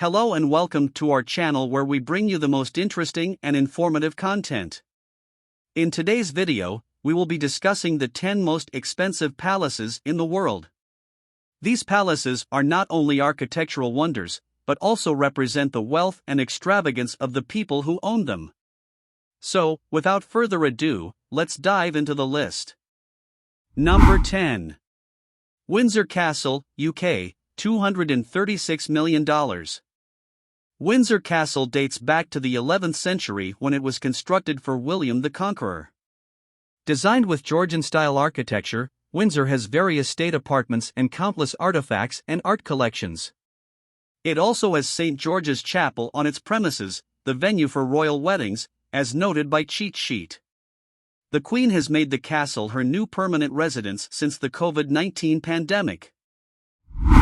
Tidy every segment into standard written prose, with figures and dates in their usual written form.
Hello and welcome to our channel where we bring you the most interesting and informative content. In today's video, we will be discussing the 10 most expensive palaces in the world. These palaces are not only architectural wonders, but also represent the wealth and extravagance of the people who own them. So, without further ado, let's dive into the list. Number 10. Windsor Castle, UK, $236 million. Windsor Castle dates back to the 11th century when it was constructed for William the Conqueror. Designed with Georgian-style architecture, Windsor has various state apartments and countless artifacts and art collections. It also has St. George's Chapel on its premises, the venue for royal weddings, as noted by Cheat Sheet. The Queen has made the castle her new permanent residence since the COVID-19 pandemic.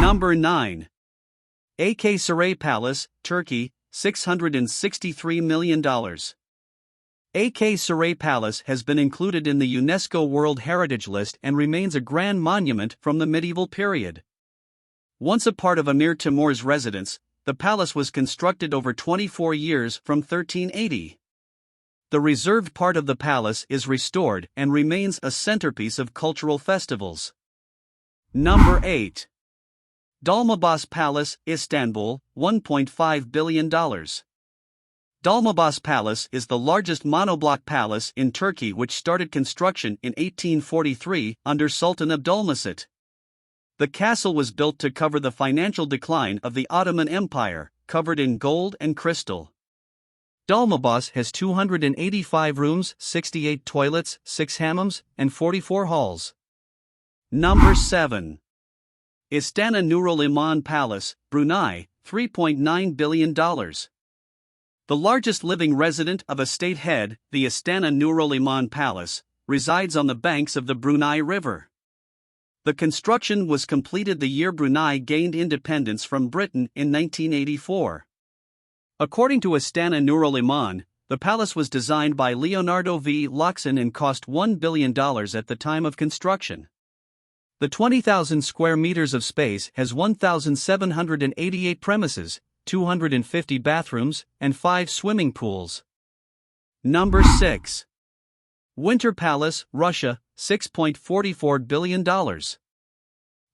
Number 9. AK Saray Palace, Turkey, $663 million. AK Saray Palace has been included in the UNESCO World Heritage List and remains a grand monument from the medieval period. Once a part of Emir Timur's residence, the palace was constructed over 24 years from 1380. The reserved part of the palace is restored and remains a centerpiece of cultural festivals. Number 8. Dolmabahçe Palace, Istanbul, $1.5 billion. Dolmabahçe Palace is the largest monoblock palace in Turkey which started construction in 1843 under Sultan Abdülmecit. The castle was built to cover the financial decline of the Ottoman Empire, covered in gold and crystal. Dolmabahçe has 285 rooms, 68 toilets, 6 hammams, and 44 halls. Number 7. Istana Nurul Iman Palace, Brunei, $3.9 billion. The largest living resident of a state head, the Istana Nurul Iman Palace, resides on the banks of the Brunei River. The construction was completed the year Brunei gained independence from Britain in 1984. According to Istana Nurul Iman, the palace was designed by Leonardo V. Luxon and cost $1 billion at the time of construction. The 20,000 square meters of space has 1,788 premises, 250 bathrooms, and 5 swimming pools. Number 6. Winter Palace, Russia, $6.44 billion. The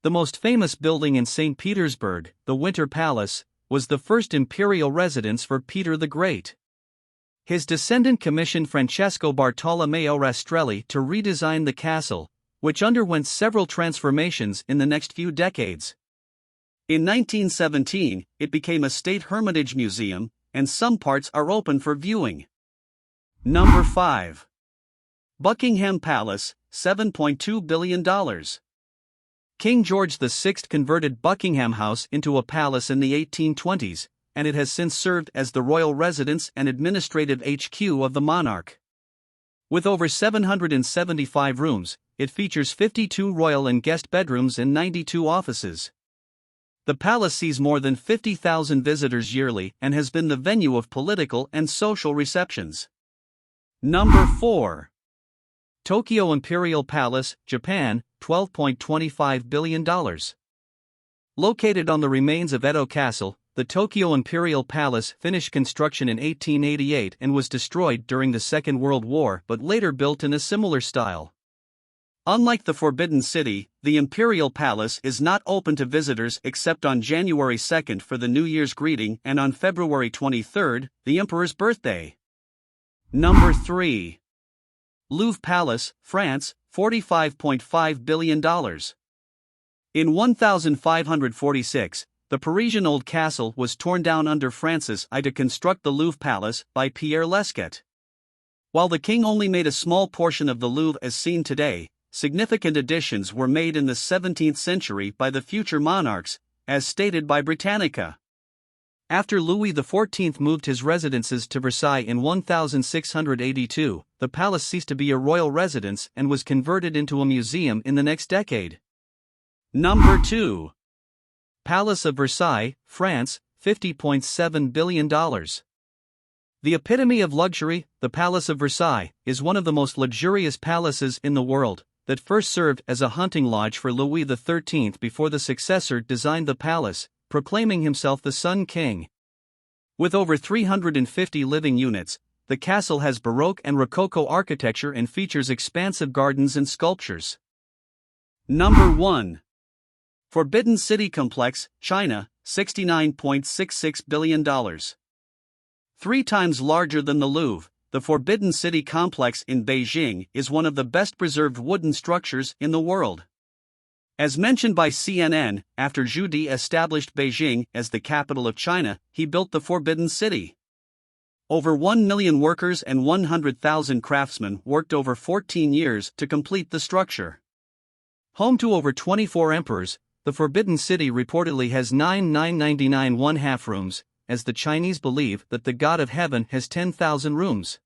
most famous building in St. Petersburg, the Winter Palace, was the first imperial residence for Peter the Great. His descendant commissioned Francesco Bartolomeo Rastrelli to redesign the castle, which underwent several transformations in the next few decades. In 1917, it became a state hermitage museum, and some parts are open for viewing. Number 5. Buckingham Palace, $7.2 billion. King George VI converted Buckingham House into a palace in the 1820s, and it has since served as the royal residence and administrative HQ of the monarch. With over 775 rooms, it features 52 royal and guest bedrooms and 92 offices. The palace sees more than 50,000 visitors yearly and has been the venue of political and social receptions. Number 4. Tokyo Imperial Palace, Japan, $12.25 billion. Located on the remains of Edo Castle, the Tokyo Imperial Palace finished construction in 1888 and was destroyed during the Second World War but later built in a similar style. Unlike the Forbidden City, the Imperial Palace is not open to visitors except on January 2nd for the New Year's greeting and on February 23rd, the Emperor's birthday. Number 3. Louvre Palace, France, $45.5 billion. In 1546, the Parisian Old Castle was torn down under Francis I to construct the Louvre Palace by Pierre Lescot. While the king only made a small portion of the Louvre as seen today, significant additions were made in the 17th century by the future monarchs, as stated by Britannica. After Louis XIV moved his residences to Versailles in 1682, the palace ceased to be a royal residence and was converted into a museum in the next decade. Number 2. Palace of Versailles, France, $50.7 billion. The epitome of luxury, the Palace of Versailles is one of the most luxurious palaces in the world, that first served as a hunting lodge for Louis XIII before the successor designed the palace, proclaiming himself the Sun King. With over 350 living units, the castle has Baroque and Rococo architecture and features expansive gardens and sculptures. Number 1. Forbidden City Complex, China, $69.66 billion. 3 times larger than the Louvre, the Forbidden City Complex in Beijing is one of the best preserved wooden structures in the world. As mentioned by CNN, after Zhu Di established Beijing as the capital of China, he built the Forbidden City. Over 1 million workers and 100,000 craftsmen worked over 14 years to complete the structure. Home to over 24 emperors, the Forbidden City reportedly has 9,999 one-half rooms, as the Chinese believe that the God of Heaven has 10,000 rooms.